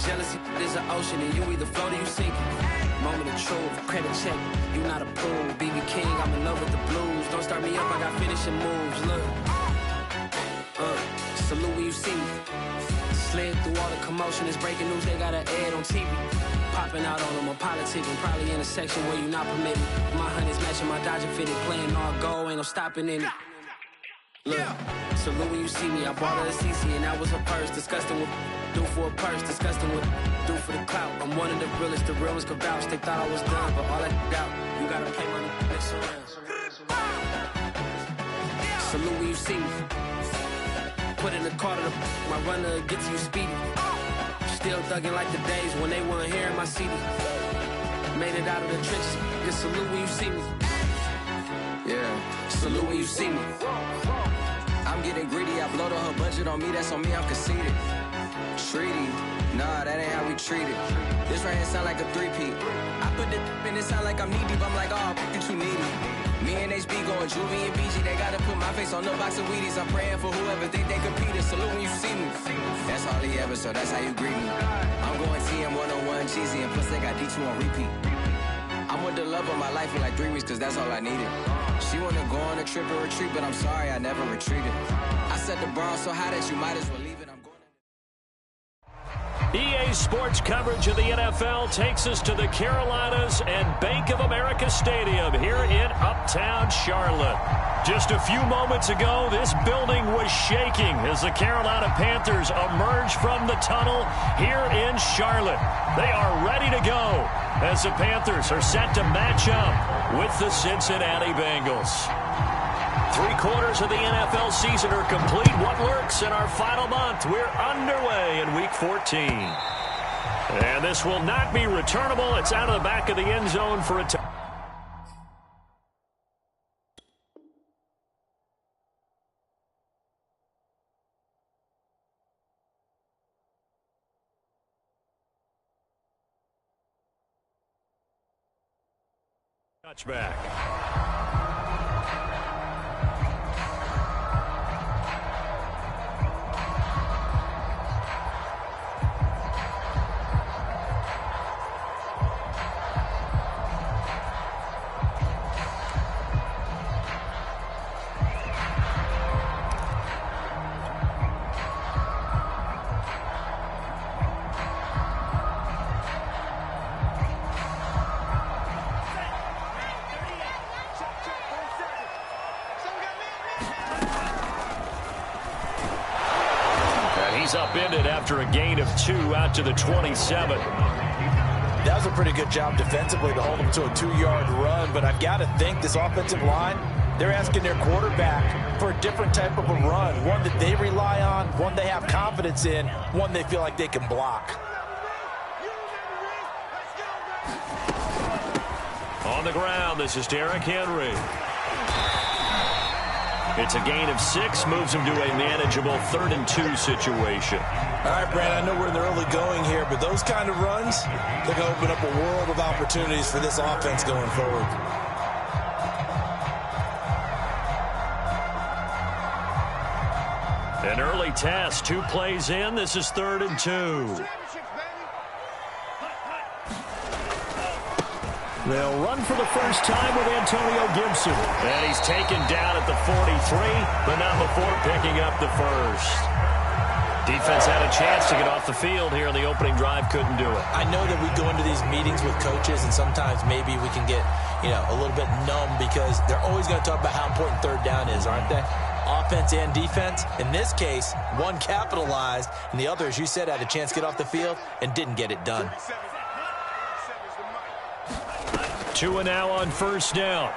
Jealousy is an ocean, and you either float or you sink it. Moment of truth, credit check, you not approved. BB King, I'm in love with the blues. Don't start me up, I got finishing moves. Look, salute when you see me. Slid through all the commotion, it's breaking news, they got an ad on TV. Popping out on them, I'm politicking, probably in a section where you not permitted. My honey's matching my Dodger fitted, playing all gold, ain't no stopping in it. Look, salute when you see me, I bought her a CC and that was her purse. Disgusting with do for a purse, disgusting with do for the clout. I'm one of the realest, the realest could vouch. They thought I was done, but all that out, you gotta play my next round. Salute when you see me. Put in the car to my runner, get to you speedy. Still thugging like the days when they weren't here in my CD. Made it out of the trenches, just salute when you see me. Yeah, salute when you see me. I'm getting greedy, I blowed on her budget on me, that's on me, I'm conceited. Treaty, nah, that ain't how we treat it. This right here sound like a three-peat. I put the in it sound like I'm knee-deep, I'm like, oh, you too needy. Me and HB going Juvie and BG, they gotta put my face on no box of Wheaties. I'm praying for whoever think they competed. Salute when you see me. That's all he ever, so that's how you greet me. I'm going TM 101 cheesy, and plus they got D2 on repeat. I'm with the love of my life for like 3 weeks, cause that's all I needed. She wanna go on a trip or retreat, but I'm sorry, I never retreated. I set the bar so high that you might as well leave it. I'm going EA Sports coverage of the NFL takes us to the Carolinas and Bank of America Stadium here in Uptown Charlotte. Just a few moments ago, this building was shaking as the Carolina Panthers emerged from the tunnel here in Charlotte. They are ready to go as the Panthers are set to match up with the Cincinnati Bengals. 3/4 of the NFL season are complete. What lurks in our final month? We're underway in Week 14. And this will not be returnable. It's out of the back of the end zone for a touchdown. Touchback. Upended after a gain of 2 out to the 27. That was a pretty good job defensively to hold them to a 2-yard run, but I've got to think this offensive line, they're asking their quarterback for a different type of a run, one that they rely on, one they have confidence in, one they feel like they can block. On the ground, this is Derrick Henry. It's a gain of 6, moves him to a manageable 3rd and 2 situation. All right, Brad, I know we're in the early going here, but those kind of runs, they're going to open up a world of opportunities for this offense going forward. An early test, 2 plays in. This is 3rd and 2. They'll run for the first time with Antonio Gibson. And he's taken down at the 43, but not before picking up the first. Defense had a chance to get off the field here in the opening drive, couldn't do it. I know that we go into these meetings with coaches, and sometimes maybe we can get, a little bit numb because they're always going to talk about how important 3rd down is, aren't they? Offense and defense. In this case, one capitalized, and the other, as you said, had a chance to get off the field and didn't get it done. 2 now on 1st down.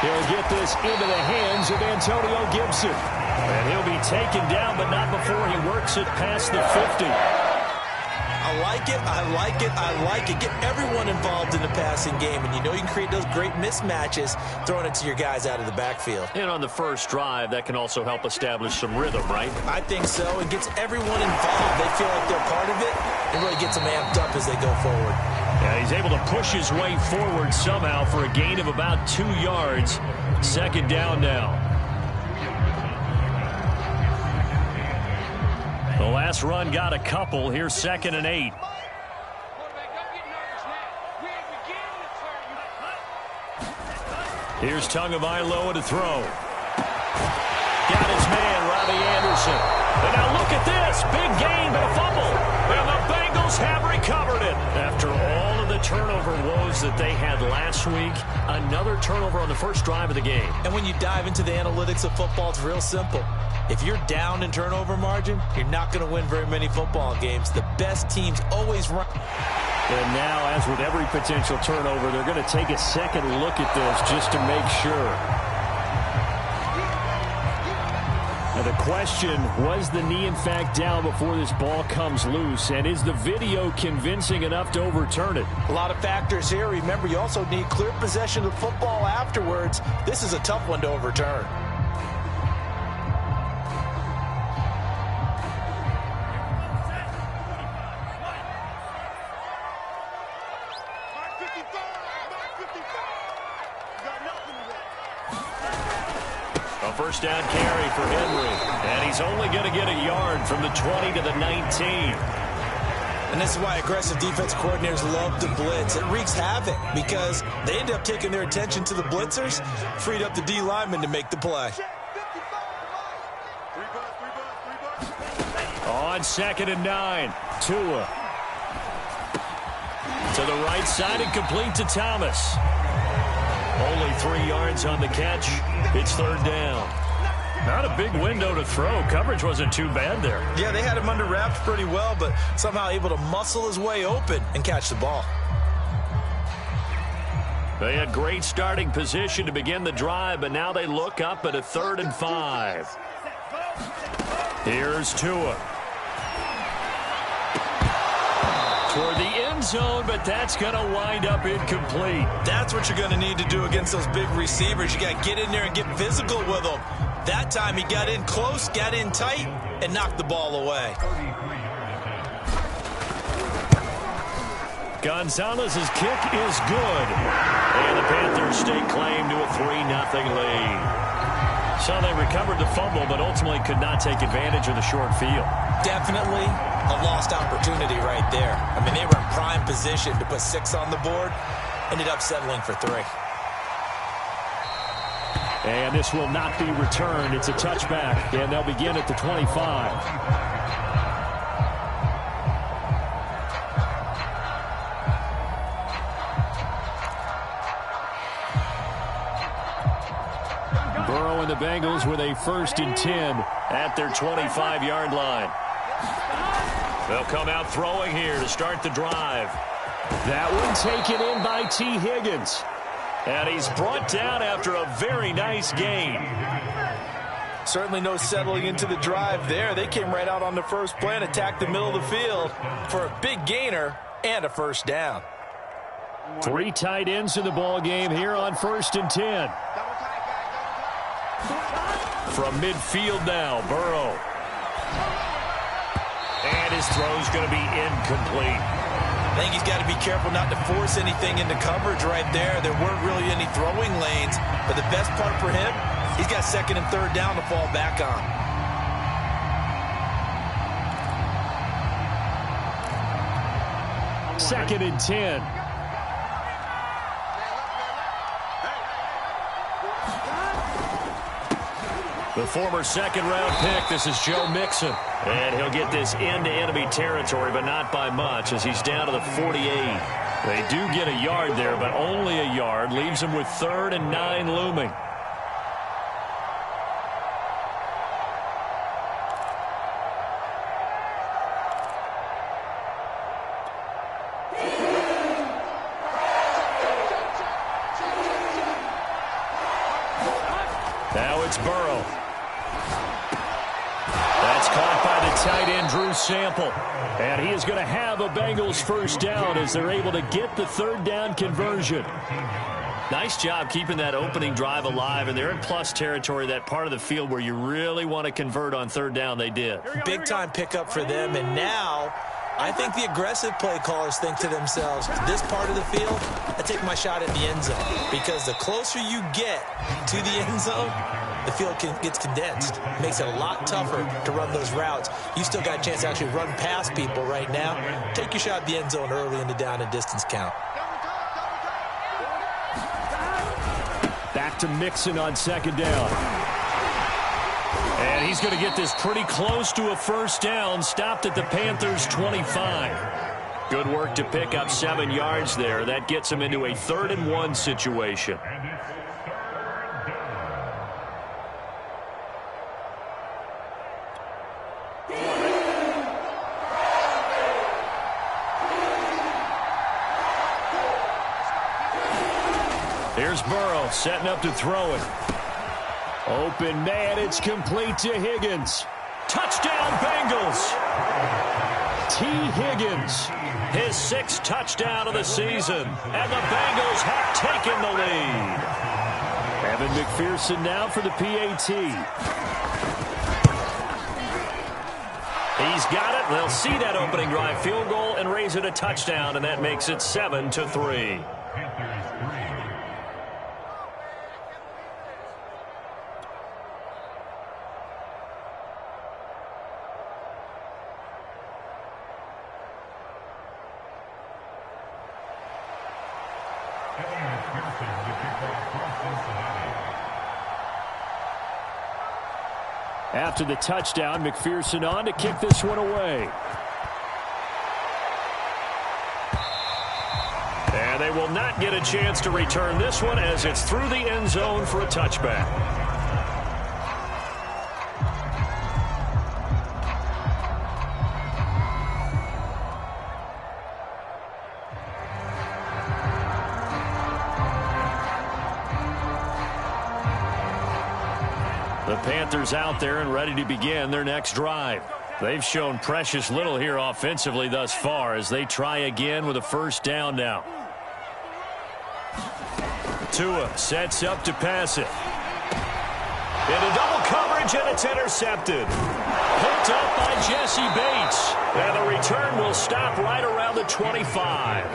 He'll get this into the hands of Antonio Gibson. And he'll be taken down, but not before he works it past the 50. I like it, I like it, I like it. Get everyone involved in the passing game, and you can create those great mismatches throwing it to your guys out of the backfield. And on the first drive, that can also help establish some rhythm, right? I think so. It gets everyone involved. They feel like they're part of it. It really gets them amped up as they go forward. Yeah, he's able to push his way forward somehow for a gain of about 2 yards. 2nd down now. The last run got a couple. Here's 2nd and 8. Here's Tagovailoa to throw. Got his man, Robbie Anderson. And now look at this. Big gain, but a fumble. And the Bengals have recovered it. After all of the turnover woes that they had last week, another turnover on the first drive of the game. And when you dive into the analytics of football, it's real simple. If you're down in turnover margin, you're not going to win very many football games. The best teams always run. And now, as with every potential turnover, they're going to take a second look at this just to make sure. Now the question, was the knee in fact down before this ball comes loose? And is the video convincing enough to overturn it? A lot of factors here. Remember, you also need clear possession of football afterwards. This is a tough one to overturn. First down carry for Henry. And he's only going to get a yard from the 20 to the 19. And this is why aggressive defense coordinators love to blitz. It wreaks havoc because they end up taking their attention to the blitzers, freed up the D lineman to make the play. On 2nd and 9, Tua. To the right side and complete to Thomas. Only 3 yards on the catch. It's 3rd down. Not a big window to throw. Coverage wasn't too bad there. Yeah, they had him under wraps pretty well, but somehow able to muscle his way open and catch the ball. They had great starting position to begin the drive, but now they look up at a 3rd and 5. Here's Tua. Toward the end zone, but that's going to wind up incomplete. That's what you're going to need to do against those big receivers. You got to get in there and get physical with them. That time he got in close, got in tight, and knocked the ball away. Gonzalez's kick is good. And the Panthers stake claim to a 3-0 lead. So they recovered the fumble, but ultimately could not take advantage of the short field. Definitely a lost opportunity right there. I mean, they were in prime position to put 6 on the board. Ended up settling for 3. And this will not be returned. It's a touchback, and they'll begin at the 25. Burrow and the Bengals with a 1st and 10 at their 25-yard line. They'll come out throwing here to start the drive. That one taken in by T. Higgins. And he's brought down after a very nice gain. Certainly no settling into the drive there. They came right out on the first play and attacked the middle of the field for a big gainer and a 1st down. 3 tight ends in the ball game here on 1st and 10. From midfield now, Burrow. And his throw's going to be incomplete. I think he's got to be careful not to force anything into coverage right there. There weren't really any throwing lanes, but the best part for him, he's got 2nd and 3rd down to fall back on. Second and 10. The former 2nd-round pick, this is Joe Mixon. And he'll get this into enemy territory, but not by much, as he's down to the 48. They do get a yard there, but only a yard. Leaves him with 3rd and 9 looming. Now it's Burrow. That's caught by the tight end, Drew Sample. And he is going to have a Bengals 1st down as they're able to get the 3rd down conversion. Nice job keeping that opening drive alive, and they're in plus territory, that part of the field where you really want to convert on 3rd down. They did. Big-time pickup for them, and now I think the aggressive play callers think to themselves, this part of the field, I take my shot at the end zone. Because the closer you get to the end zone, the field gets condensed. It makes it a lot tougher to run those routes. You still got a chance to actually run past people right now. Take your shot at the end zone early in the down and distance count. Back to Mixon on second down. And he's going to get this pretty close to a first down, stopped at the Panthers' 25. Good work to pick up 7 yards there. That gets him into a 3rd-and-1 situation. Here's Burrow setting up to throw it. Open man, it's complete to Higgins. Touchdown, Bengals. T. Higgins, his 6th touchdown of the season. And the Bengals have taken the lead. Evan McPherson now for the PAT. He's got it. They'll see that opening drive field goal and raise it a touchdown, and that makes it 7-3. After the touchdown, McPherson on to kick this one away. And they will not get a chance to return this one as it's through the end zone for a touchback. The Panthers out there and ready to begin their next drive. They've shown precious little here offensively thus far as they try again with a first down now. Tua sets up to pass it. Into double coverage, and it's intercepted. Picked up by Jesse Bates. And the return will stop right around the 25.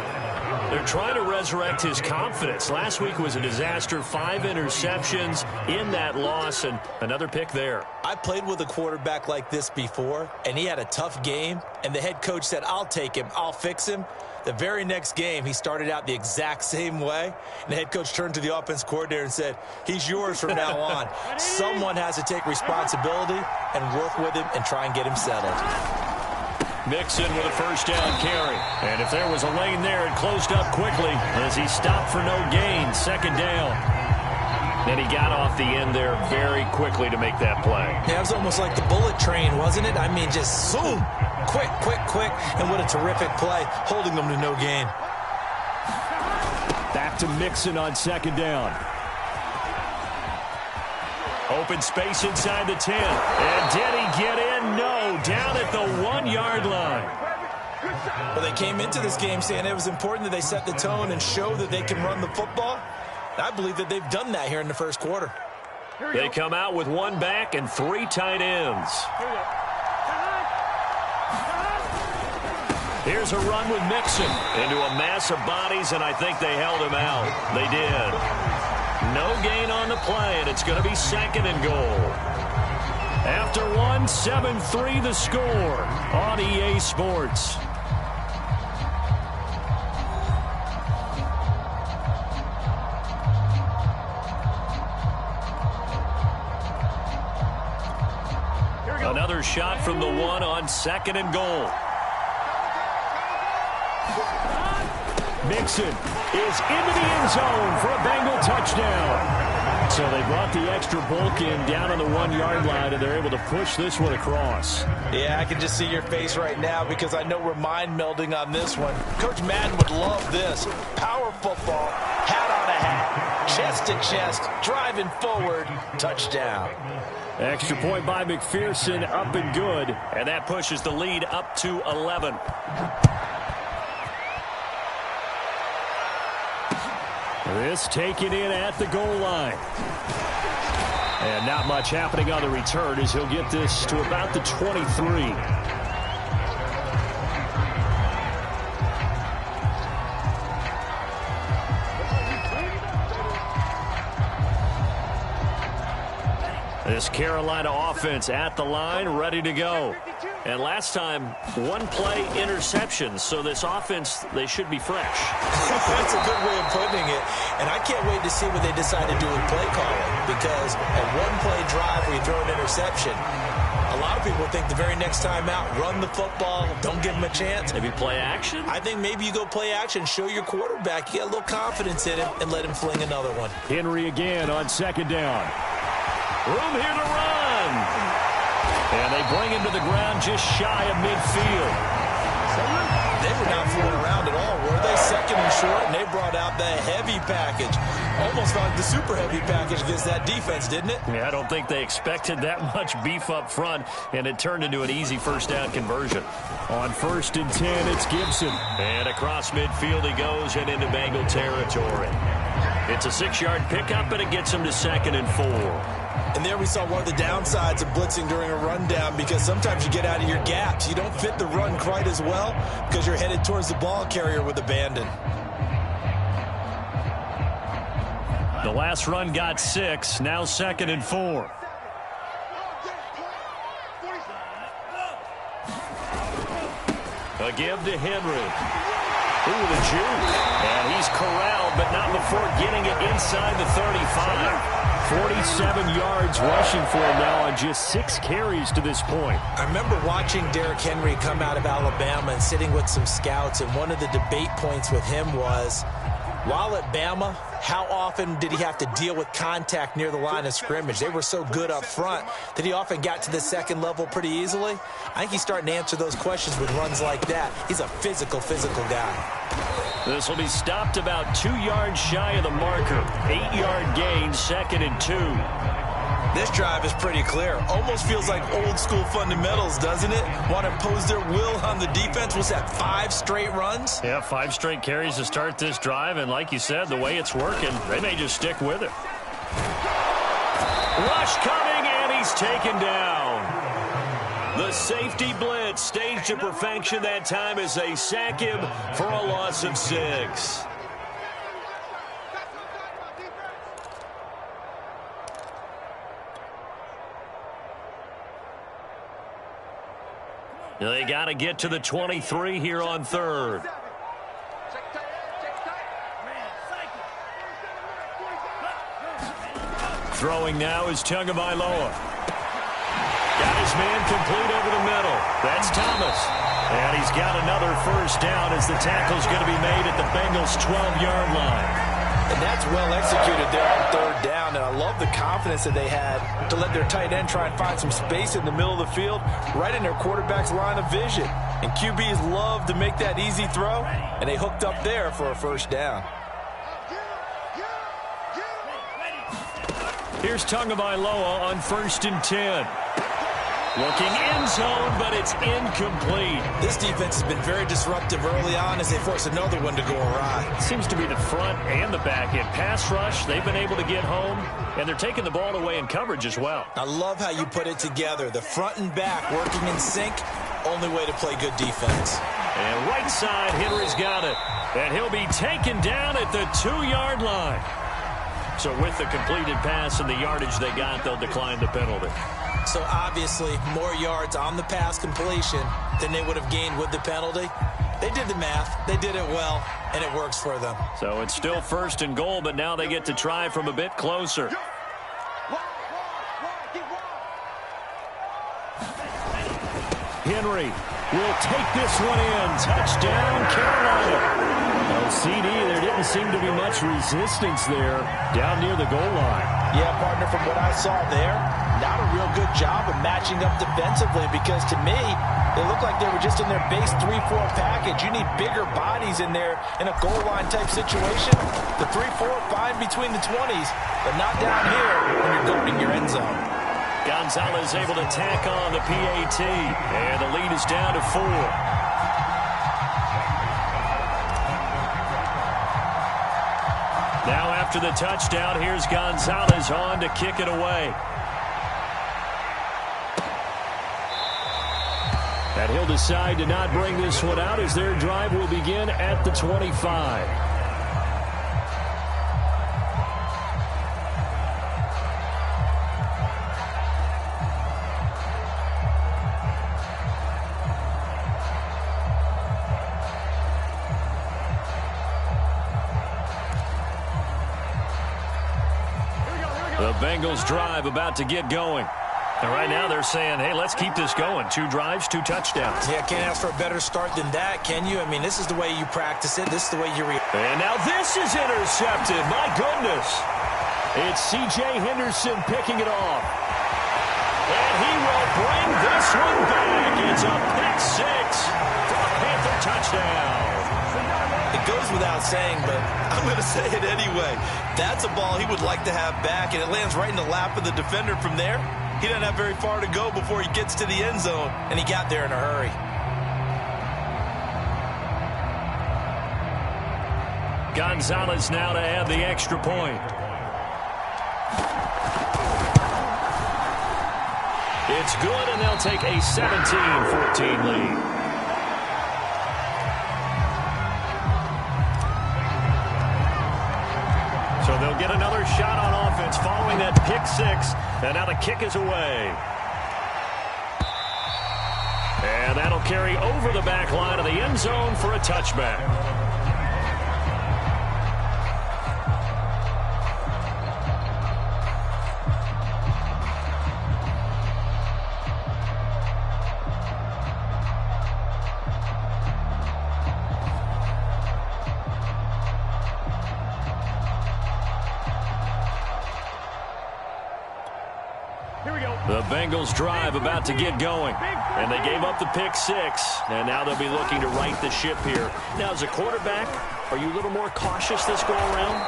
They're trying to resurrect his confidence. Last week was a disaster. 5 interceptions in that loss, and another pick there. I played with a quarterback like this before, and he had a tough game, and the head coach said, I'll take him, I'll fix him. The very next game, he started out the exact same way, and the head coach turned to the offense coordinator and said, he's yours from now on. Someone has to take responsibility and work with him and try and get him settled. Mixon with a first down carry. And if there was a lane there, it closed up quickly as he stopped for no gain. Second down. And he got off the end there very quickly to make that play. Yeah, it was almost like the bullet train, wasn't it? I mean, just zoom. Quick, quick, quick. And what a terrific play, holding them to no gain. Back to Mixon on second down. Open space inside the 10. And did he get in? No. Down at the 1-yard line. Well, they came into this game saying it was important that they set the tone and show that they can run the football. I believe that they've done that here in the first quarter. They come out with 1 back and 3 tight ends. Here's a run with Mixon into a mass of bodies, and I think they held him out. They did. No gain on the play, and it's going to be 2nd and goal. After 1, 7-3 the score on EA Sports. Another shot from the 1 on 2nd and goal. Mixon is into the end zone for a Bengal touchdown. So they brought the extra bulk in down on the 1-yard line, and they're able to push this one across. Yeah, I can just see your face right now because I know we're mind melding on this one. Coach Madden would love this. Power football, hat on a hat, chest to chest, driving forward, touchdown. Extra point by McPherson, up and good. And that pushes the lead up to 11. This taken in at the goal line. And not much happening on the return as he'll get this to about the 23. This Carolina offense at the line, ready to go. And last time, one-play interception. So this offense, they should be fresh. That's a good way of putting it. And I can't wait to see what they decide to do with play calling. Because a one-play drive where you throw an interception, a lot of people think the very next time out, run the football, don't give them a chance. Maybe play action? I think maybe you go play action, show your quarterback, you get a little confidence in him, and let him fling another one. Henry again on second down. Room here to run. And they bring him to the ground just shy of midfield. They were not fooling around at all, were they? Second and short, and they brought out the heavy package. Almost like the super heavy package against that defense, didn't it? Yeah, I don't think they expected that much beef up front, and it turned into an easy first down conversion. On 1st and 10, it's Gibson. And across midfield he goes and into Bengal territory. It's a 6-yard pickup, and it gets him to 2nd and 4. And there we saw one of the downsides of blitzing during a rundown, because sometimes you get out of your gaps. You don't fit the run quite as well because you're headed towards the ball carrier with abandon. The last run got 6, now 2nd and 4. A give to Henry. Ooh, the juke. And he's corralled, but not before getting it inside the 35. 47 yards rushing for him now on just 6 carries to this point. I remember watching Derrick Henry come out of Alabama and sitting with some scouts, and one of the debate points with him was, while at Bama, how often did he have to deal with contact near the line of scrimmage? They were so good up front that he often got to the second level pretty easily. I think he's starting to answer those questions with runs like that. He's a physical guy. This will be stopped about 2 yards shy of the marker. 8-yard gain, 2nd and 2. This drive is pretty clear. Almost feels like old school fundamentals, doesn't it? Want to impose their will on the defense. Was that 5 straight runs? Yeah, 5 straight carries to start this drive. And like you said, the way it's working, they may just stick with it. Rush coming, and he's taken down. The safety blitz staged to perfection that time as they sack him for a loss of 6. They got to get to the 23 here on 3rd. Throwing now is Tagovailoa. Got his man complete over the middle. That's Thomas. And he's got another first down as the tackle's going to be made at the Bengals' 12-yard line. And that's well executed there on 3rd down. And I love the confidence that they had to let their tight end try and find some space in the middle of the field, right in their quarterback's line of vision. And QBs love to make that easy throw, and they hooked up there for a first down. Here's Tagovailoa on 1st and 10. Looking end zone, but it's incomplete. This defense has been very disruptive early on as they force another one to go awry. Seems to be the front and the back end. Pass rush, they've been able to get home, and they're taking the ball away in coverage as well. I love how you put it together. The front and back working in sync, only way to play good defense. And right side, Henry's got it. And he'll be taken down at the 2-yard line. So with the completed pass and the yardage they got, they'll decline the penalty. So obviously more yards on the pass completion than they would have gained with the penalty. They did the math. They did it well, and it works for them. So it's still 1st and goal, but now they get to try from a bit closer. Henry will take this one in. Touchdown, Carolina. CD, there didn't seem to be much resistance there down near the goal line. Yeah, partner, from what I saw there, not a real good job of matching up defensively, because to me, they look like they were just in their base 3-4 package. You need bigger bodies in there in a goal line type situation. The 3-4, fine between the 20s, but not down here when you're guarding your end zone. Gonzalez able to tack on the PAT, and the lead is down to 4. Now after the touchdown, here's Gonzalez on to kick it away. And he'll decide to not bring this one out as their drive will begin at the 25. Bengals drive about to get going. And right now they're saying, hey, let's keep this going. 2 drives, 2 touchdowns. Yeah, can't ask for a better start than that, can you? I mean, this is the way you practice it. This is the way you react. And now this is intercepted. My goodness. It's C.J. Henderson picking it off. And he will bring this one back. It's a pick 6 for a Panther touchdown. It goes without saying, but I'm going to say it anyway. That's a ball he would like to have back, and it lands right in the lap of the defender from there. He doesn't have very far to go before he gets to the end zone, and he got there in a hurry. Gonzalez now to add the extra point. It's good, and they'll take a 17-14 lead. So they'll get another shot on offense following that pick 6. And now the kick is away. And that'll carry over the back line of the end zone for a touchback. The Bengals drive about to get going. And they gave up the pick 6. And now they'll be looking to right the ship here. Now, as a quarterback, are you a little more cautious this go-around?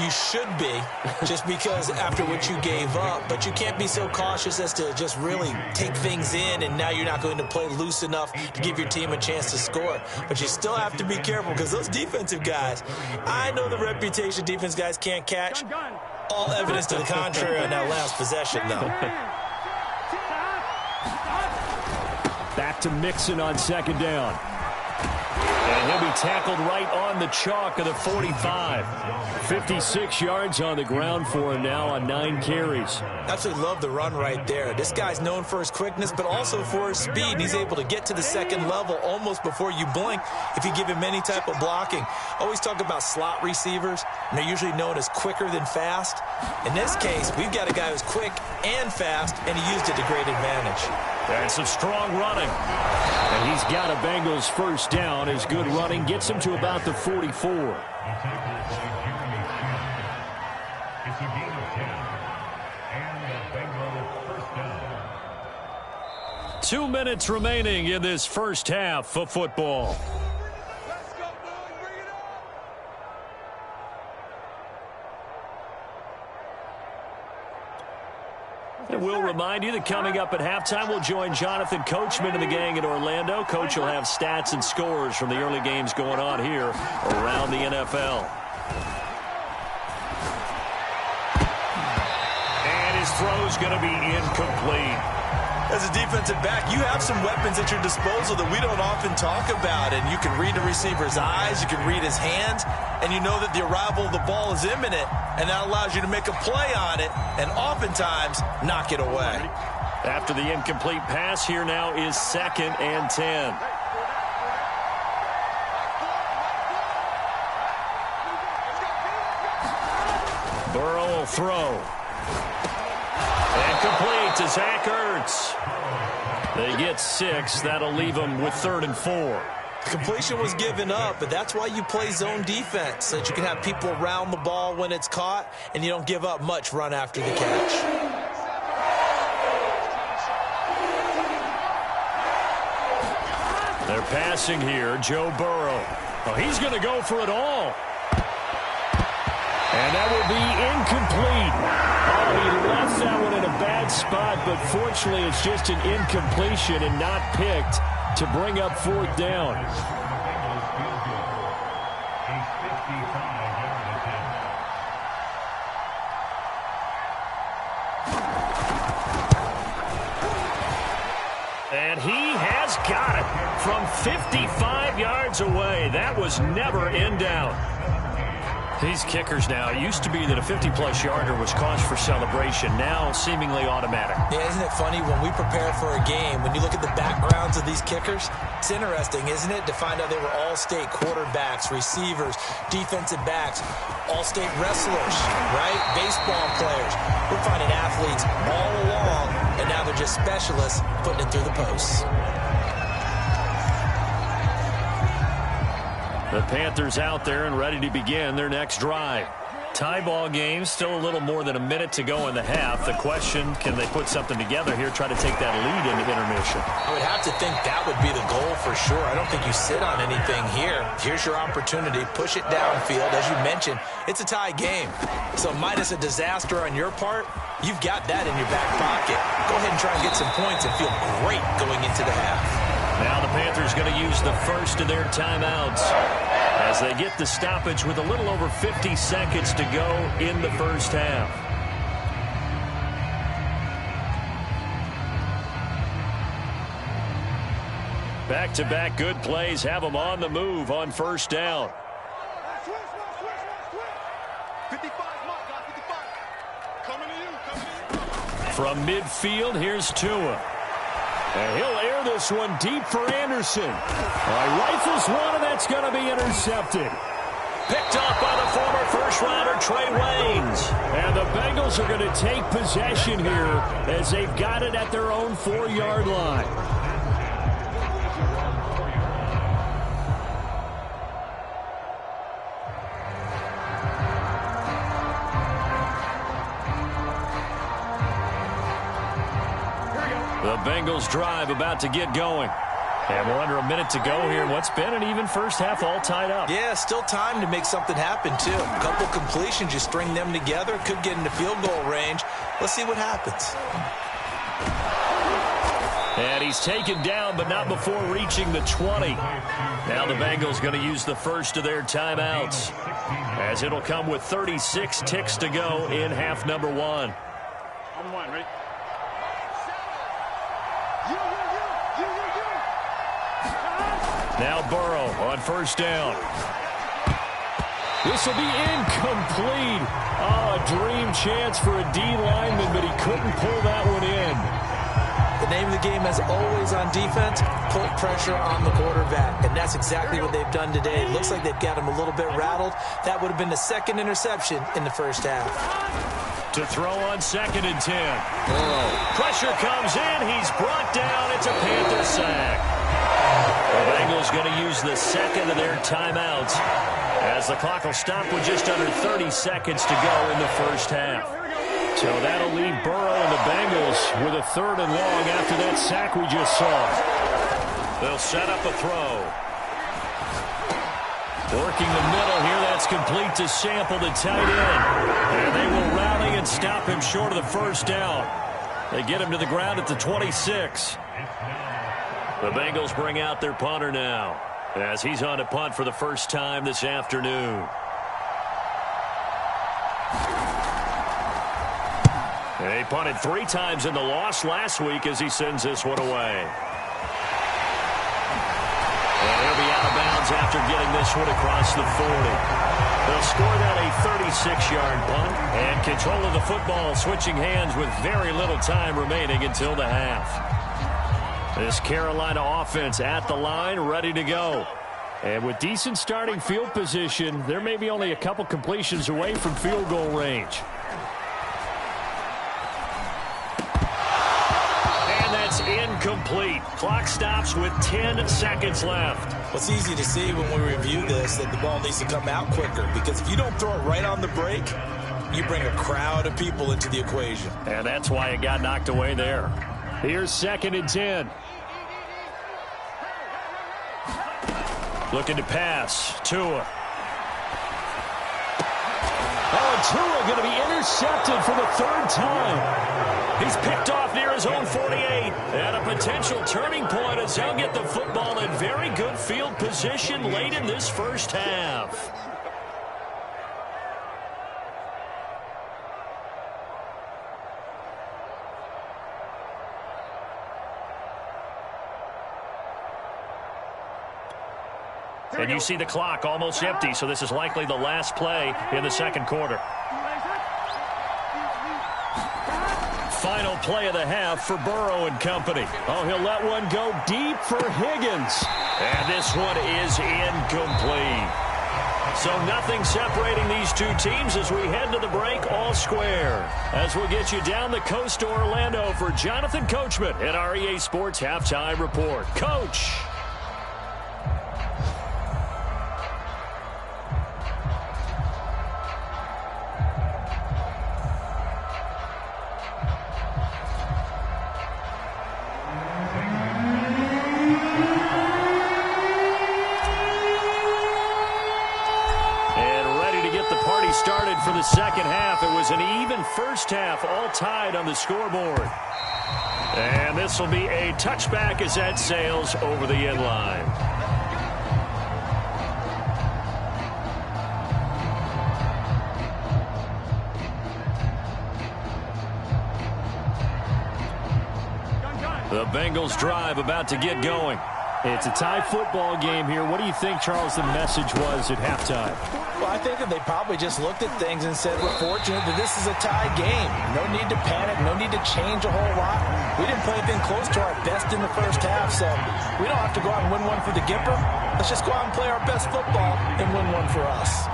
You should be, just because after what you gave up. But you can't be so cautious as to just really take things in, and now you're not going to play loose enough to give your team a chance to score. But you still have to be careful, because those defensive guys, I know the reputation defense guys can't catch. All evidence to the contrary on that last possession, though. Back to Mixon on 2nd down. And he'll be tackled right on the chalk of the 45. 56 yards on the ground for him now on 9 carries. Absolutely love the run right there. This guy's known for his quickness, but also for his speed. And he's able to get to the 2nd level almost before you blink if you give him any type of blocking. Always talk about slot receivers, and they're usually known as quicker than fast. In this case, we've got a guy who's quick and fast, and he used it to great advantage. That's some strong running. And he's got a Bengals first down. His good running gets him to about the 44. 2 minutes remaining in this first half of football. And we'll remind you that coming up at halftime, we'll join Jonathan Coachman and the gang in Orlando. Coach will have stats and scores from the early games going on here around the NFL. And his throw's going to be incomplete. As a defensive back, you have some weapons at your disposal that we don't often talk about. And you can read the receiver's eyes, you can read his hands, and you know that the arrival of the ball is imminent, and that allows you to make a play on it and oftentimes knock it away. After the incomplete pass, here now is 2nd and 10. Burrow will throw. And complete to Zach Ertz. They get 6. That'll leave them with 3rd and 4. Completion was given up, but that's why you play zone defense, so that you can have people around the ball when it's caught, and you don't give up much run after the catch. They're passing here, Joe Burrow. Oh, he's going to go for it all. And that will be incomplete. Oh, he left that one in a bad spot, but fortunately it's just an incompletion and not picked to bring up 4th down. And he has got it from 55 yards away. That was never in doubt. These kickers now, it used to be that a 50-plus yarder was cause for celebration. Now, seemingly automatic. Yeah, isn't it funny when we prepare for a game, when you look at the backgrounds of these kickers, it's interesting, isn't it, to find out they were all-state quarterbacks, receivers, defensive backs, all-state wrestlers, right? Baseball players. We're finding athletes all along, and now they're just specialists putting it through the posts. The Panthers out there and ready to begin their next drive. Tie ball game, still a little more than a minute to go in the half. The question, can they put something together here, try to take that lead into intermission? I would have to think that would be the goal for sure. I don't think you sit on anything here. Here's your opportunity. Push it downfield. As you mentioned, it's a tie game. So minus a disaster on your part, you've got that in your back pocket. Go ahead and try and get some points and feel great going into the half. Now the Panthers going to use the first of their timeouts as they get the stoppage with a little over 50 seconds to go in the first half. Back-to-back good plays have them on the move on first down. From midfield, here's Tua. And he'll air this one deep for Anderson. Rifles one, and that's going to be intercepted. Picked up by the former first-rounder Trey Waynes. And the Bengals are going to take possession here as they've got it at their own 4-yard line. The Bengals drive about to get going. And we're under a minute to go here in what's been an even first half, all tied up. Yeah, still time to make something happen, too. A couple completions, you string them together, could get into field goal range. Let's see what happens. And he's taken down, but not before reaching the 20. Now the Bengals going to use the first of their timeouts, as it'll come with 36 ticks to go in half number one. On one, ready? Now Burrow on first down. This will be incomplete. Oh, a dream chance for a D lineman, but he couldn't pull that one in. The name of the game, as always on defense, put pressure on the quarterback. And that's exactly what they've done today. It looks like they've got him a little bit rattled. That would have been the second interception in the first half. To throw on 2nd and 10. Burrow. Pressure comes in. He's brought down. It's a Panther sack. The Bengals going to use the second of their timeouts as the clock will stop with just under 30 seconds to go in the first half. So that'll leave Burrow and the Bengals with a 3rd and long after that sack we just saw. They'll set up a throw. Working the middle here, that's complete to Sample, the tight end. And they will rally and stop him short of the first down. They get him to the ground at the 26. The Bengals bring out their punter now, as he's on to punt for the first time this afternoon. They punted 3 times in the loss last week as he sends this one away. And he'll be out of bounds after getting this one across the 40. They'll score that a 36-yard punt, and control of the football switching hands with very little time remaining until the half. This Carolina offense at the line, ready to go. And with decent starting field position, there may be only a couple completions away from field goal range. And that's incomplete. Clock stops with 10 seconds left. Well, it's easy to see when we review this that the ball needs to come out quicker, because if you don't throw it right on the break, you bring a crowd of people into the equation. And that's why it got knocked away there. Here's 2nd and 10. Looking to pass. Tua. Oh, and Tua going to be intercepted for the 3rd time. He's picked off near his own 48. And a potential turning point as they'll get the football in very good field position late in this first half. And you see the clock almost empty, so this is likely the last play in the second quarter. Final play of the half for Burrow and company. Oh, he'll let one go deep for Higgins. And this one is incomplete. So nothing separating these two teams as we head to the break, all square. As we'll get you down the coast to Orlando for Jonathan Coachman at our EA Sports Halftime Report. Coach. Started for the second half. It was an even first half, all tied on the scoreboard. And this will be a touchback as that sails over the end line. The Bengals drive about to get going. It's a tie football game here. What do you think, Charles, the message was at halftime? Well, I think that they probably just looked at things and said, we're fortunate that this is a tie game. No need to panic. No need to change a whole lot. We didn't play anything close to our best in the first half, so we don't have to go out and win one for the Gipper. Let's just go out and play our best football and win one for us.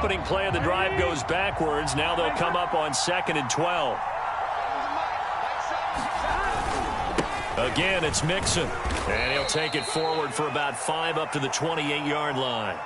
Opening play of the drive goes backwards. Now they'll come up on 2nd and 12. Again, it's Mixon. And he'll take it forward for about 5 up to the 28-yard line.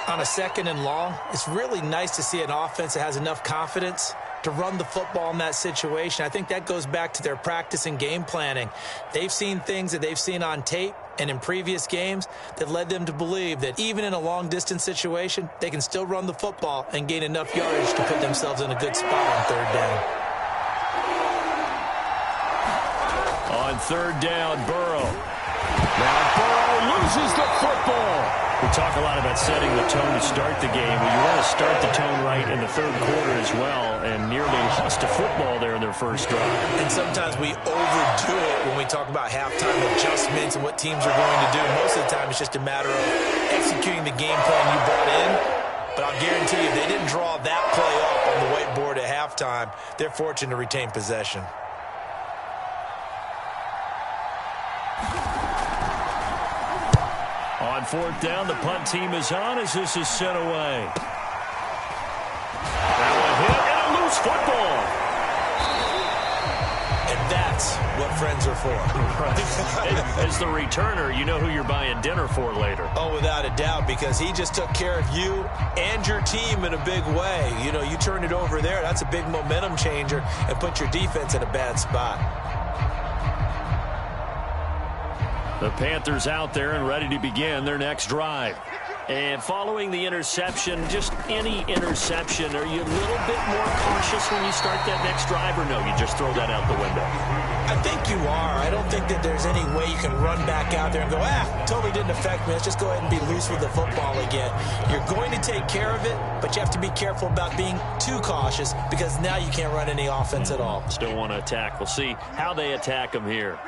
On a 2nd and long, it's really nice to see an offense that has enough confidence to run the football in that situation. I think that goes back to their practice and game planning. They've seen things that they've seen on tape and in previous games that led them to believe that even in a long-distance situation, they can still run the football and gain enough yardage to put themselves in a good spot on 3rd down. On 3rd down, Burrow. Now Burrow loses the football. We talk a lot about setting the tone to start the game. Well, you want to start the tone right in the 3rd quarter as well, and nearly lost to football there in their first drive. And sometimes we overdo it when we talk about halftime adjustments and what teams are going to do. Most of the time, it's just a matter of executing the game plan you brought in. But I'll guarantee you, if they didn't draw that play up on the whiteboard at halftime, they're fortunate to retain possession. On 4th down, the punt team is on as this is sent away. That one hit and a loose football. And that's what friends are for. Right. As the returner, you know who you're buying dinner for later. Oh, without a doubt, because he just took care of you and your team in a big way. You know, you turned it over there. That's a big momentum changer and put your defense in a bad spot. The Panthers out there and ready to begin their next drive. And following the interception, just any interception, are you a little bit more cautious when you start that next drive, or no, you just throw that out the window? I think you are. I don't think that there's any way you can run back out there and go, totally didn't affect me. Let's just go ahead and be loose with the football again. You're going to take care of it, but you have to be careful about being too cautious because now you can't run any offense at all. Still want to attack. We'll see how they attack them here.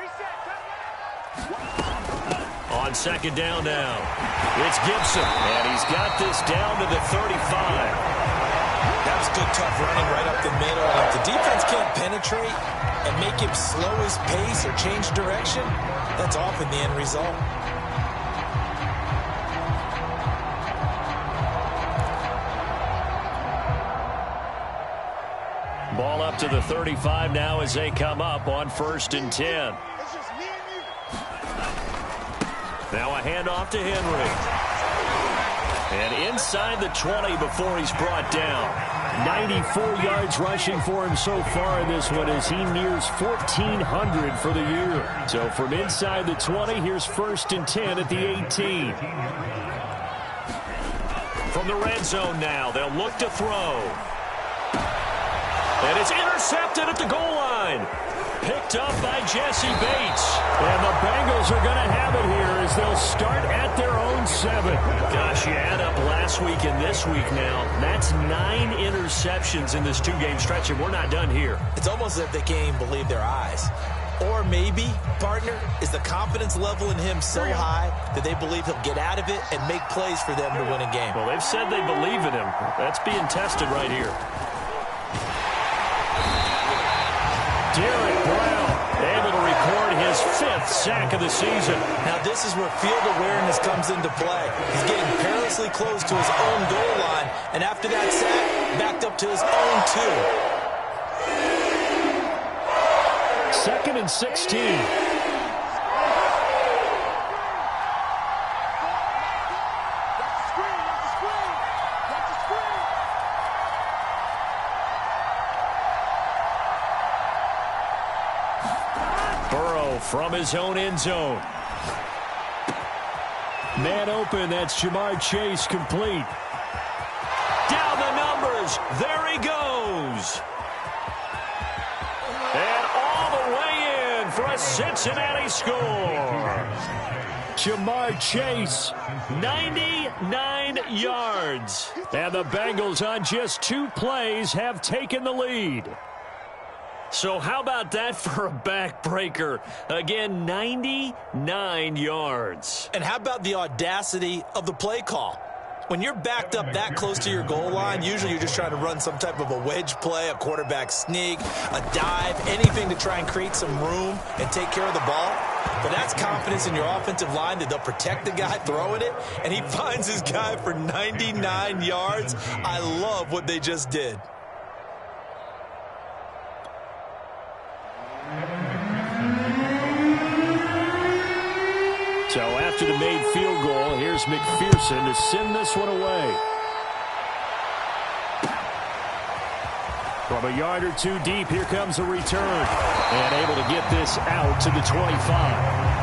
On 2nd down now, it's Gibson, and he's got this down to the 35. That was good, tough running right up the middle. And if the defense can't penetrate and make him slow his pace or change direction, that's often the end result. Ball up to the 35 now as they come up on 1st and 10. Now a handoff to Henry. And inside the 20 before he's brought down. 94 yards rushing for him so far in this one as he nears 1,400 for the year. So from inside the 20, here's 1st and 10 at the 18. From the red zone now, they'll look to throw. And it's intercepted at the goal line. Picked up by Jesse Bates. And the Bengals are going to have it here as they'll start at their own down 7. Gosh, you add up last week and this week now. That's 9 interceptions in this 2-game stretch, and we're not done here. It's almost as if they can't even believe their eyes. Or maybe, partner, is the confidence level in him so high that they believe he'll get out of it and make plays for them to win a game. Well, they've said they believe in him. That's being tested right here. Derek Brown able to record his 5th sack of the season. Now, this is where field awareness comes into play. He's getting perilously close to his own goal line, and after that sack, backed up to his own 2. 2nd and 16. Burrow from his own end zone. Man open, that's Jamar Chase, complete. Down the numbers. There he goes. And all the way in for a Cincinnati score. Jamar Chase, 99 yards. and the Bengals on just 2 plays have taken the lead. So how about that for a backbreaker? Again, 99 yards. And how about the audacity of the play call? When you're backed up that close to your goal line, usually you're just trying to run some type of a wedge play, a quarterback sneak, a dive, anything to try and create some room and take care of the ball. But that's confidence in your offensive line that they'll protect the guy throwing it, and he finds his guy for 99 yards. I love what they just did. So after the made field goal, here's McPherson to send this one away. From a yard or 2 deep, here comes a return. And able to get this out to the 25.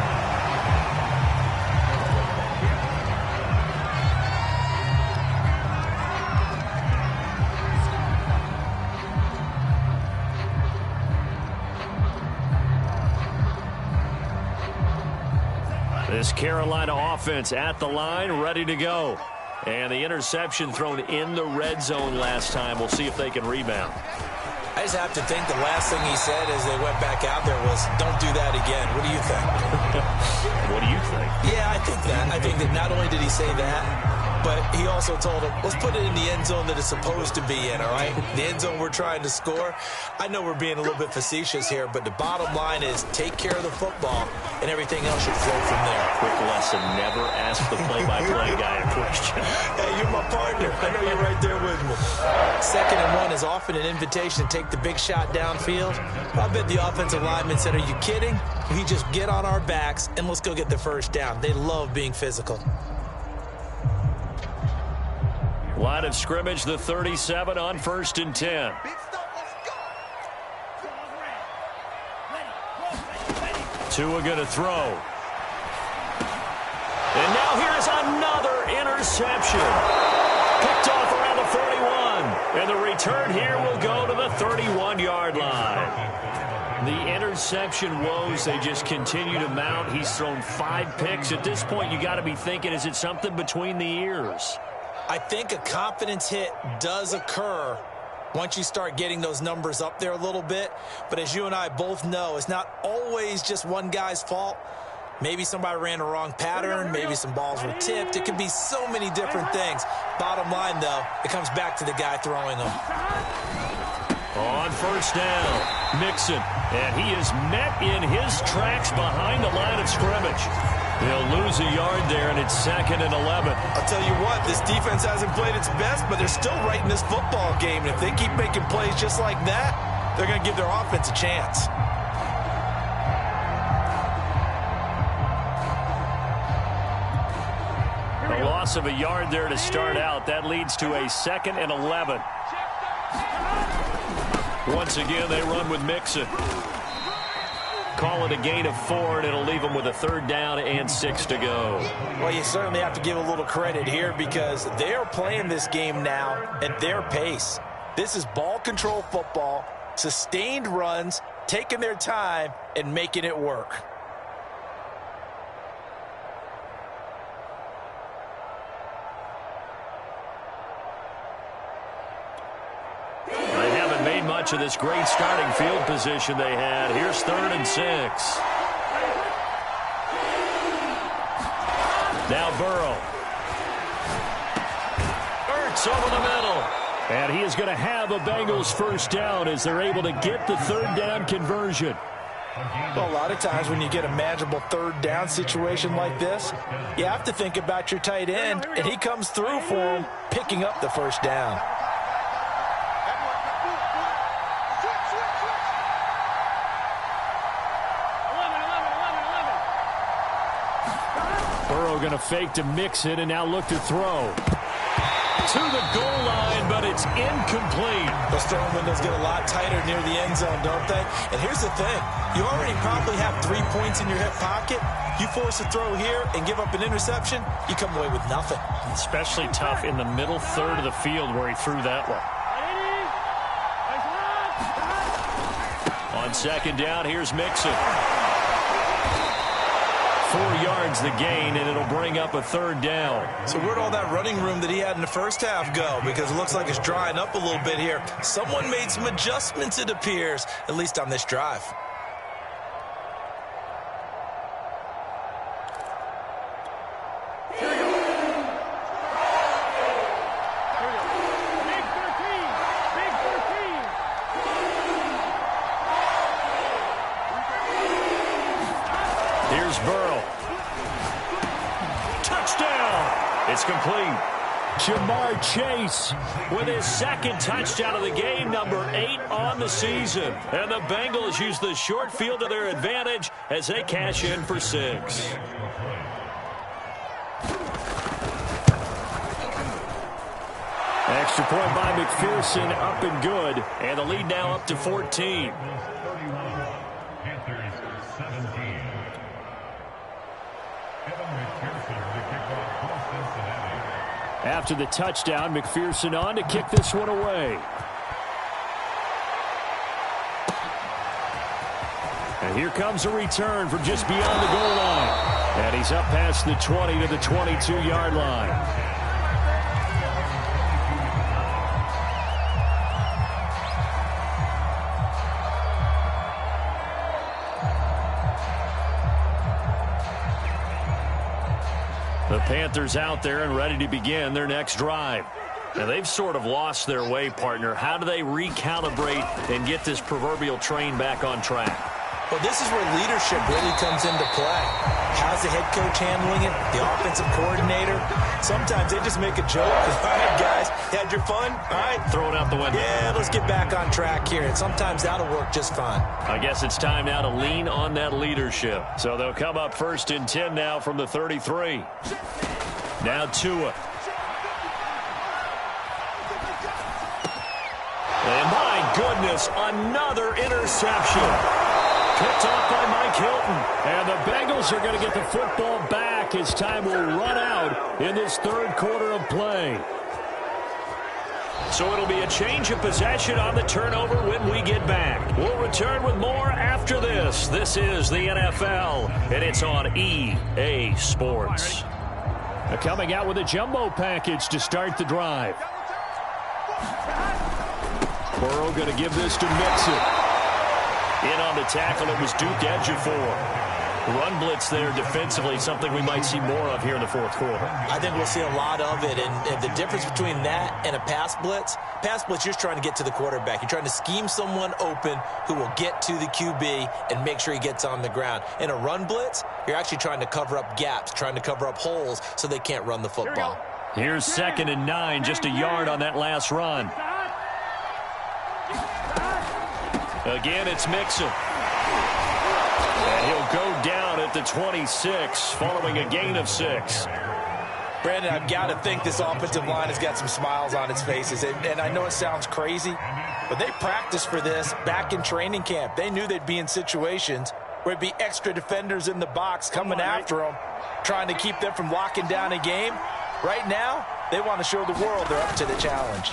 This Carolina offense at the line, ready to go. And the interception thrown in the red zone last time. We'll see if they can rebound. I just have to think the last thing he said as they went back out there was, don't do that again. What do you think? What do you think? Yeah, I think that. I think that not only did he say that, but he also told him, let's put it in the end zone that it's supposed to be in, all right? The end zone we're trying to score. I know we're being a little bit facetious here, but the bottom line is take care of the football, and everything else should flow from there. Quick lesson, never ask the play-by-play guy a question. Hey, you're my partner. I know you're right there with me. 2nd and 1 is often an invitation to take the big shot downfield. I bet the offensive lineman said, are you kidding? We just get on our backs, and let's go get the first down. They love being physical. Line of scrimmage, the 37 on 1st and 10. Tua going to throw. And now here's another interception. Picked off around the 41. And the return here will go to the 31-yard line. The interception woes, they just continue to mount. He's thrown 5 picks. At this point, you got to be thinking, is it something between the ears? I think a confidence hit does occur once you start getting those numbers up there a little bit. But as you and I both know, it's not always just one guy's fault. Maybe somebody ran the wrong pattern. Maybe some balls were tipped. It could be so many different things. Bottom line, though, it comes back to the guy throwing them. On 1st down, Mixon. And he is met in his tracks behind the line of scrimmage. They'll lose a yard there, and it's 2nd and 11. I'll tell you what, this defense hasn't played its best, but they're still right in this football game. And if they keep making plays just like that, they're going to give their offense a chance. A loss of a yard there to start out. That leads to a 2nd and 11. Once again, they run with Mixon. Call it a gain of 4, and it'll leave them with a 3rd down and 6 to go. Well, you certainly have to give a little credit here because they are playing this game now at their pace. This is ball control football, sustained runs, taking their time, and making it work. advantage of this great starting field position they had. Here's 3rd and 6. Now Burrow. Ertz over the middle. And he is going to have a Bengals first down as they're able to get the 3rd down conversion. Well, a lot of times when you get a manageable 3rd down situation like this, you have to think about your tight end, and he comes through for him, picking up the first down. Burrow going to fake to mix it and now look to throw. To the goal line, but it's incomplete. Those throwing windows get a lot tighter near the end zone, don't they? And here's the thing. You already probably have 3 points in your hip pocket. You force a throw here and give up an interception, you come away with nothing. Especially tough in the middle third of the field where he threw that one. On 2nd down, here's Mixon. 4 yards the gain, and it'll bring up a 3rd down. So where'd all that running room that he had in the first half go? Because it looks like it's drying up a little bit here. Someone made some adjustments, it appears, at least on this drive. Here's Burrow. Touchdown. It's complete. Jamar Chase with his 2nd touchdown of the game, number 8 on the season. And the Bengals use the short field to their advantage as they cash in for 6. Extra point by McPherson, up and good. And the lead now up to 14. After the touchdown, McPherson on to kick this one away. And here comes a return from just beyond the goal line. And he's up past the 20 to the 22-yard line. The Panthers out there and ready to begin their next drive. Now, they've sort of lost their way, partner. How do they recalibrate and get this proverbial train back on track? Well, this is where leadership really comes into play. How's the head coach handling it? The offensive coordinator? Sometimes they just make a joke. All right, guys, you had your fun? All right. Throw it out the window. Yeah, let's get back on track here. And sometimes that'll work just fine. I guess it's time now to lean on that leadership. So they'll come up 1st and 10 now from the 33. Now Tua. And my goodness, another interception. Picked off by Mike Hilton. And the Bengals are going to get the football back as time will run out in this 3rd quarter of play. So it'll be a change of possession on the turnover when we get back. We'll return with more after this. This is the NFL, and it's on EA Sports. Coming out with a jumbo package to start the drive. Burrow going to give this to Mixon. In on the tackle, it was Duke Ejiofor. Run blitz there defensively, something we might see more of here in the 4th quarter. I think we'll see a lot of it, and the difference between that and a pass blitz, you're just trying to get to the quarterback. You're trying to scheme someone open who will get to the QB and make sure he gets on the ground. In a run blitz, you're actually trying to cover up gaps, trying to cover up holes so they can't run the football. Here's 2nd and 9, just a yard on that last run. Again, it's Mixon. And he'll go down at the 26 following a gain of 6. Brandon, I've got to think this offensive line has got some smiles on its faces. And I know it sounds crazy, but they practiced for this back in training camp. They knew they'd be in situations where it'd be extra defenders in the box coming after them, trying to keep them from locking down a game. Right now, they want to show the world they're up to the challenge.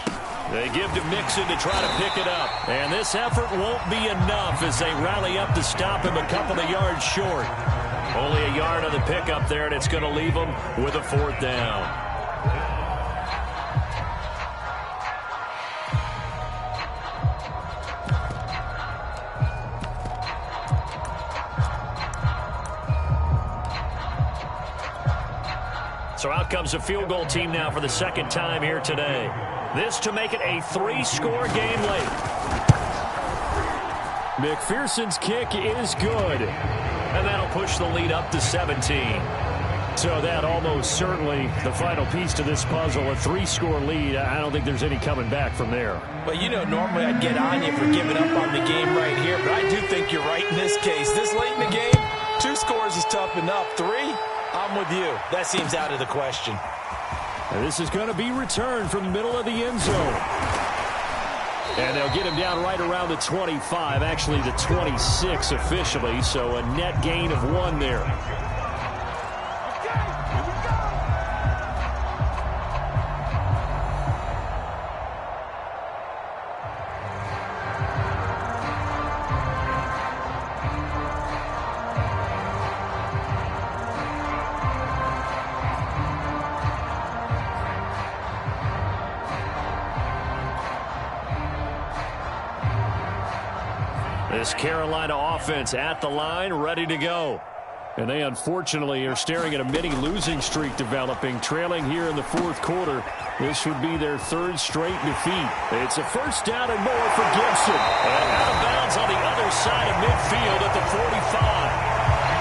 They give to Mixon to try to pick it up. And this effort won't be enough as they rally up to stop him a couple of yards short. Only a yard on the pickup there, and it's going to leave him with a 4th down. So out comes a field goal team now for the second time here today. This to make it a 3-score game late. McPherson's kick is good. And that'll push the lead up to 17. So that almost certainly the final piece to this puzzle, a 3-score lead. I don't think there's any coming back from there. Well, you know, normally I'd get on you for giving up on the game right here, but I do think you're right in this case. This late in the game, 2 scores is tough enough. 3, I'm with you. That seems out of the question. And this is going to be returned from the middle of the end zone. And they'll get him down right around the 25, actually the 26 officially, so a net gain of 1 there. This Carolina offense at the line, ready to go. And they unfortunately are staring at a mini losing streak developing, trailing here in the 4th quarter. This would be their 3rd straight defeat. It's a first down and more for Gibson. And out of bounds on the other side of midfield at the 45.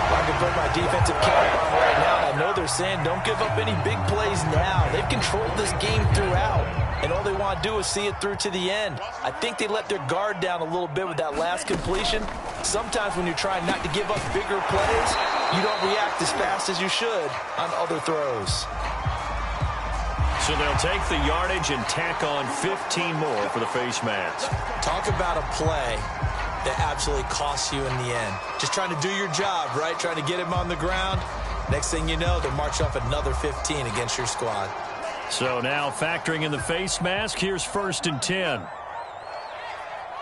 I can put my defensive cap on right now. I know they're saying don't give up any big plays now. They've controlled this game throughout, and all they want to do is see it through to the end. I think they let their guard down a little bit with that last completion. Sometimes when you're trying not to give up bigger plays, you don't react as fast as you should on other throws. So they'll take the yardage and tack on 15 more for the face mask. Talk about a play that absolutely costs you in the end. Just trying to do your job, right? Trying to get him on the ground. Next thing you know, they'll march off another 15 against your squad. So now factoring in the face mask, here's 1st and 10.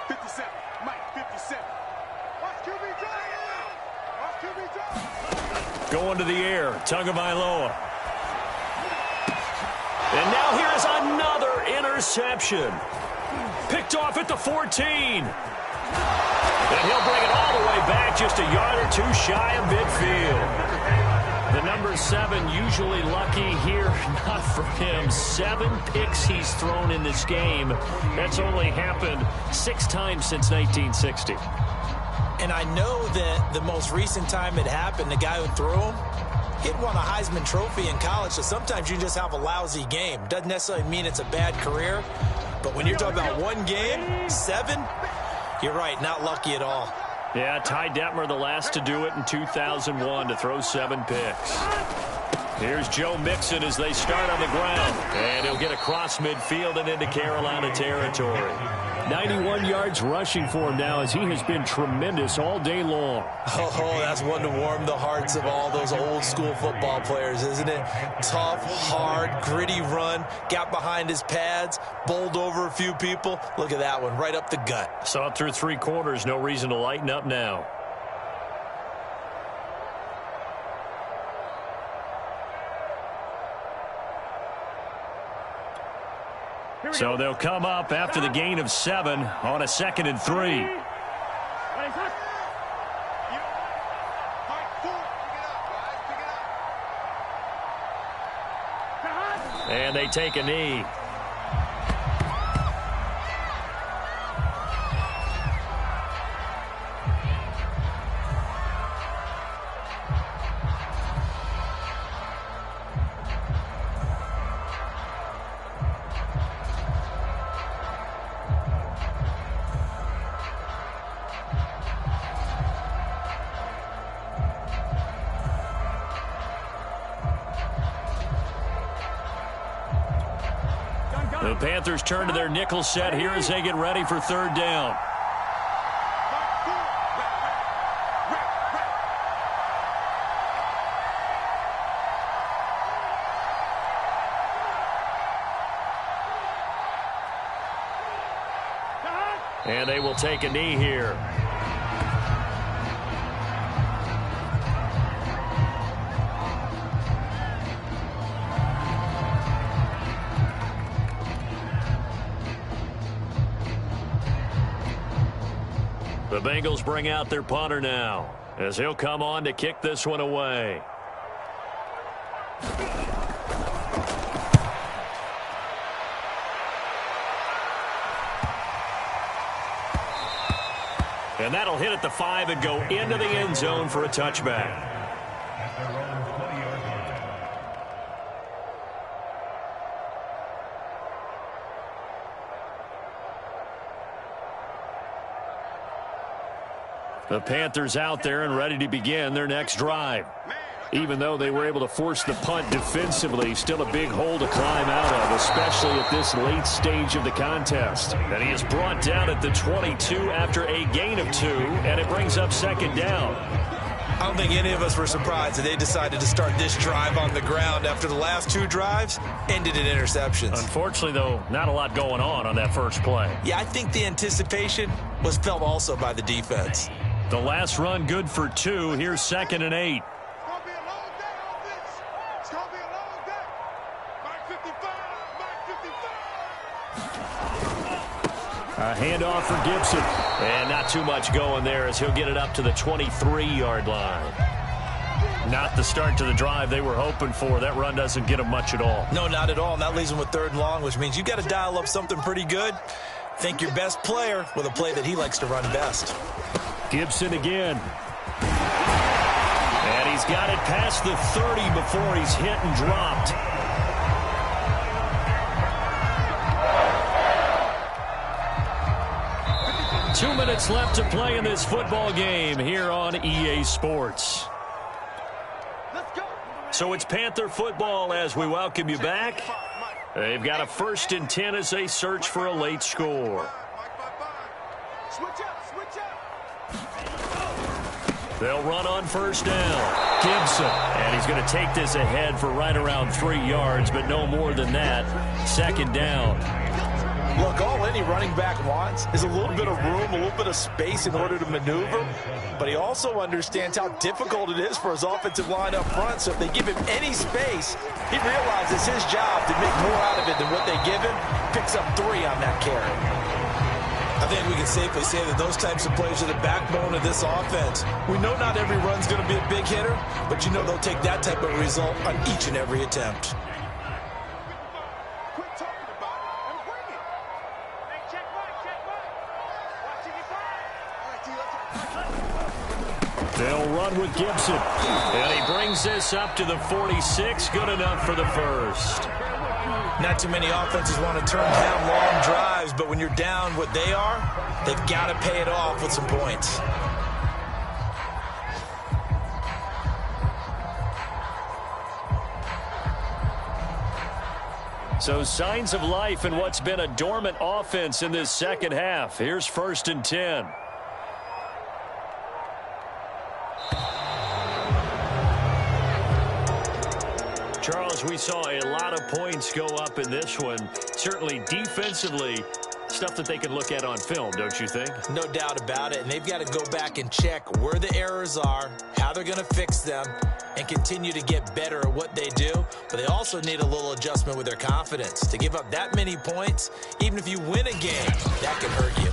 57, Mike, 57. Watch QB drive. Watch QB drive. Going to the air, Tagovailoa. And now here's another interception. Picked off at the 14. And he'll bring it all the way back, just a yard or 2 shy of midfield. The number 7 usually lucky here, not for him. 7 picks he's thrown in this game. That's only happened 6 times since 1960. And I know that the most recent time it happened, the guy who threw him, he'd won a Heisman Trophy in college, so sometimes you just have a lousy game. Doesn't necessarily mean it's a bad career, but when you're talking about 1 game, 7, you're right, not lucky at all. Yeah, Ty Detmer, the last to do it in 2001, to throw 7 picks. Here's Joe Mixon as they start on the ground. And he'll get across midfield and into Carolina territory. 91 yards rushing for him now as he has been tremendous all day long. Oh, that's one to warm the hearts of all those old school football players, isn't it? Tough, hard, gritty run, got behind his pads, bowled over a few people. Look at that one, right up the gut. Saw it through 3 quarters, no reason to lighten up now. So they'll come up after the gain of 7 on a 2nd and 3. And they take a knee. The Panthers turn to their nickel set here as they get ready for 3rd down. And they will take a knee here. The Bengals bring out their punter now as he'll come on to kick this one away. And that'll hit at the 5 and go into the end zone for a touchback. The Panthers out there and ready to begin their next drive. Even though they were able to force the punt defensively, still a big hole to climb out of, especially at this late stage of the contest. And he is brought down at the 22 after a gain of 2, and it brings up second down. I don't think any of us were surprised that they decided to start this drive on the ground after the last 2 drives ended in interceptions. Unfortunately, though, not a lot going on that first play. Yeah, I think the anticipation was felt also by the defense. The last run good for 2. Here's 2nd and 8. A handoff for Gibson. And not too much going there as he'll get it up to the 23-yard line. Not the start to the drive they were hoping for. That run doesn't get them much at all. No, not at all. And that leaves them with 3rd and long, which means you got to dial up something pretty good. Think your best player with a play that he likes to run best. Gibson again. And he's got it past the 30 before he's hit and dropped. Two minutes left to play in this football game here on EA Sports. So it's Panther football as we welcome you back. They've got a 1st and 10 as they search for a late score. They'll run on 1st down. Gibson. And he's going to take this ahead for right around 3 yards, but no more than that. 2nd down. Look, all any running back wants is a little bit of room, a little bit of space in order to maneuver. But he also understands how difficult it is for his offensive line up front. So if they give him any space, he realizes his job to make more out of it than what they give him. Picks up 3 on that carry. I think we can safely say that those types of plays are the backbone of this offense. We know not every run's going to be a big hitter, but you know they'll take that type of result on each and every attempt. They'll run with Gibson. And he brings this up to the 46. Good enough for the 1st. Not too many offenses want to turn down long drives, but when you're down what they are, they've got to pay it off with some points. So signs of life in what's been a dormant offense in this second half. Here's 1st and 10. Charles, we saw a lot of points go up in this one. Certainly defensively, stuff that they can look at on film, don't you think? No doubt about it. And they've got to go back and check where the errors are, how they're going to fix them, and continue to get better at what they do. But they also need a little adjustment with their confidence. To give up that many points, even if you win a game, that can hurt you.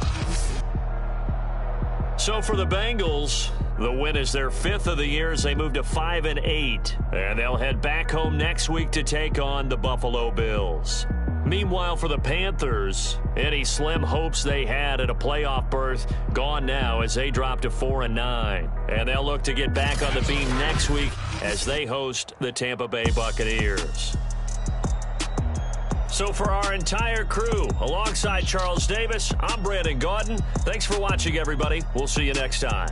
So for the Bengals, the win is their 5th of the year as they move to 5 and 8. And they'll head back home next week to take on the Buffalo Bills. Meanwhile, for the Panthers, any slim hopes they had at a playoff berth gone now as they drop to 4 and 9. And they'll look to get back on the beam next week as they host the Tampa Bay Buccaneers. So for our entire crew, alongside Charles Davis, I'm Brandon Gaudin. Thanks for watching, everybody. We'll see you next time.